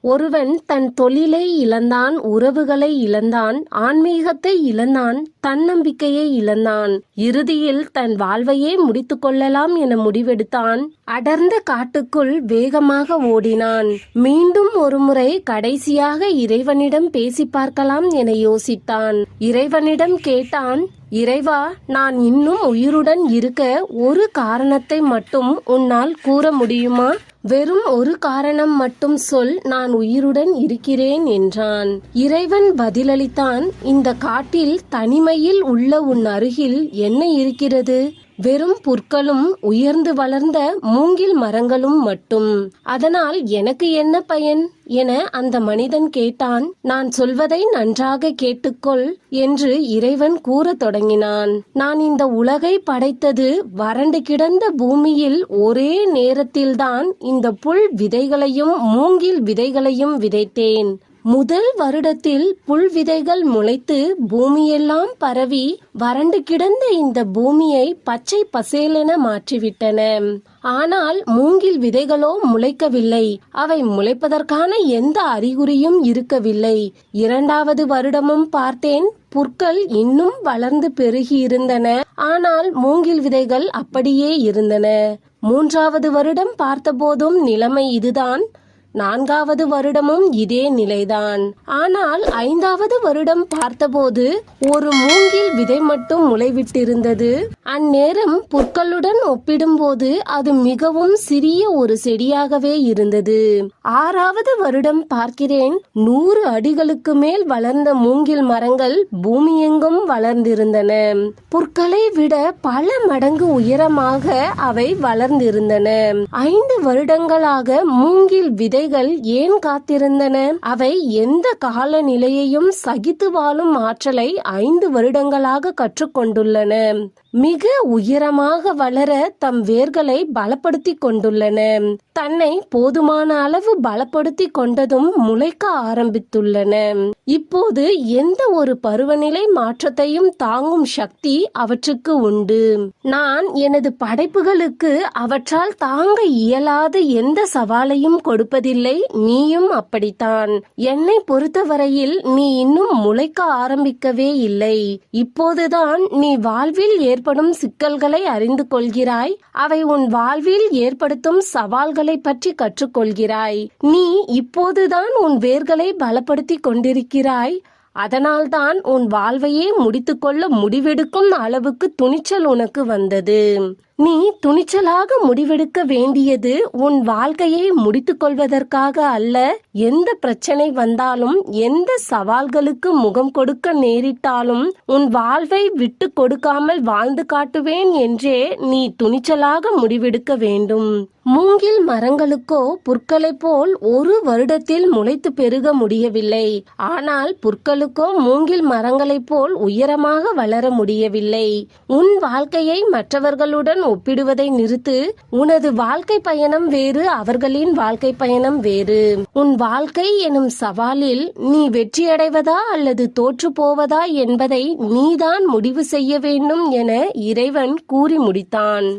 ஒருவன் தன் தொழிலை இழந்தான், உறவுகளை இழந்தான், ஆன்மீகத்தை இழந்தான், தன்னம்பிக்கையை இழந்தான். இறுதியில் தன் வாழ்வையே முடித்துக் கொள்ளலாம் என முடிவெடுத்தான். அடர்ந்த காட்டுக்குள் வேகமாக ஓடினான். மீண்டும் ஒருமுறை கடைசியாக இறைவனிடம் பேசி பார்க்கலாம் என யோசித்தான். இறைவனிடம் கேட்டான், இறைவா, நான் இன்னும் உயிருடன் இருக்க ஒரு காரணத்தை மட்டும் உன்னால் கூற முடியுமா? வெறும் ஒரு காரணம் மட்டும் சொல், நான் உயிருடன் இருக்கிறேன் என்றான். இறைவன் பதிலளித்தான், இந்த காட்டில் தனிமையில் உள்ள உன் அருகில் என்ன இருக்கிறது? வெறும் புற்களும் உயர்ந்து வளர்ந்த மூங்கில் மரங்களும் மட்டும். அதனால் எனக்கு என்ன பயன் என அந்த மனிதன் கேட்டான். நான் சொல்வதை நன்றாக கேட்டுக்கொள் என்று இறைவன் கூறத் தொடங்கினான். நான் இந்த உலகை படைத்தது வறண்டு கிடந்த பூமியில் ஒரே நேரத்தில்தான் இந்த புல் விதைகளையும் மூங்கில் விதைகளையும் விதைத்தேன். முதல் வருடத்தில் புல் விதைகள் முளைத்து பூமியெல்லாம் பரவி வறண்டு கிடந்த இந்த பூமியை பச்சை பசேலென மாற்றிவிட்டன. ஆனால் மூங்கில் விதைகளோ முளைக்கவில்லை. அவை முளைப்பதற்கான எந்த அறிகுறியும் இருக்கவில்லை. இரண்டாவது வருடமும் பார்த்தேன், புற்கள் இன்னும் வளர்ந்து பெருகி இருந்தன. ஆனால் மூங்கில் விதைகள் அப்படியே இருந்தன. மூன்றாவது வருடம் பார்த்தபோதும் நிலைமை இதுதான். நான்காவது வருடமும் இதே நிலைதான். ஆனால் ஐந்தாவது வருடம் பார்த்தபோது ஒரு மூங்கில் விதை மட்டும் முளைவிட்டிருந்தது. அந்நேரம் புற்களுடன் ஒப்பிடும்போது அது மிகவும் சிறிய ஒரு செடியாகவே இருந்தது. ஆறாவது வருடம் பார்க்கிறேன், 100 அடிகளுக்கு மேல் வளர்ந்த மூங்கில் மரங்கள் பூமியெங்கும் வளர்ந்திருந்தன. புற்களை விட பல மடங்கு உயரமாக அவை வளர்ந்திருந்தன. 5 வருடங்களாக மூங்கில் விதை ஏன் காத்திருந்தன? அவை எந்த காலநிலையையும் சகித்து வாழும் ஆற்றலை 5 வருடங்களாக கற்றுக்கொண்டுள்ளன. மிக உயரமாக வளர தம் வேர்களை பலப்படுத்தி கொண்டுள்ளன. தன்னை போதுமான அளவு பலப்படுத்தி கொண்டதும் முளைக்க ஆரம்பித்துள்ளன. இப்போது எந்த ஒரு பருவநிலை மாற்றத்தையும் தாங்கும் சக்தி அவற்றுக்கு உண்டு. நான் எனது படைப்புகளுக்கு அவற்றால் தாங்க இயலாத எந்த சவாலையும் கொடுப்பதில்லை. நீயும் அப்படித்தான். என்னை பொறுத்தவரையில் நீ இன்னும் முளைக்க ஆரம்பிக்கவே இல்லை. இப்போதுதான் நீ வாழ்வில் ஏற்படும் சிக்கல்களை அறிந்து கொள்கிறாய். அவை உன் வாழ்வில் ஏற்படுத்தும் சவால்களை பற்றி கற்றுக்கொள்கிறாய். நீ இப்போதுதான் உன் வேர்களை பலப்படுத்தி கொண்டிருக்கிறாய். அதனால்தான் உன் வாழ்வையே முடித்துக்கொள்ள முடிவெடுக்கும் அளவுக்கு துணிச்சல் உனக்கு வந்தது. நீ துணிச்சலாக முடிவெடுக்க வேண்டியது உன் வாழ்க்கையை முடித்துக் கொள்வதற்காக அல்ல. எந்த பிரச்சனை வந்தாலும், எந்த சவால்களுக்கு முகம் கொடுக்க நேரிட்டாலும் உன் வாழ்வை விட்டு கொடுக்காமல் வாழ்ந்து காட்டுவேன் என்றே நீ துணிச்சலாக முடிவெடுக்க வேண்டும். மூங்கில் மரங்களுக்கோ புற்களை போல் ஒரு வருடத்தில் முளைத்து பெருக முடியவில்லை. ஆனால் புற்களுக்கோ மூங்கில் மரங்களைப் போல் உயரமாக வளர முடியவில்லை. உன் வாழ்க்கையை மற்றவர்களுடன் ஒப்பிடுவதை நிறுத்து. உனது வாழ்க்கை பயணம் வேறு, அவர்களின் வாழ்க்கை பயணம் வேறு. உன் வாழ்க்கை எனும் சவாலில் நீ வெற்றியடைவதா அல்லது தோற்று போவதா என்பதை நீதான் முடிவு செய்ய வேண்டும் என இறைவன் கூறி முடித்தான்.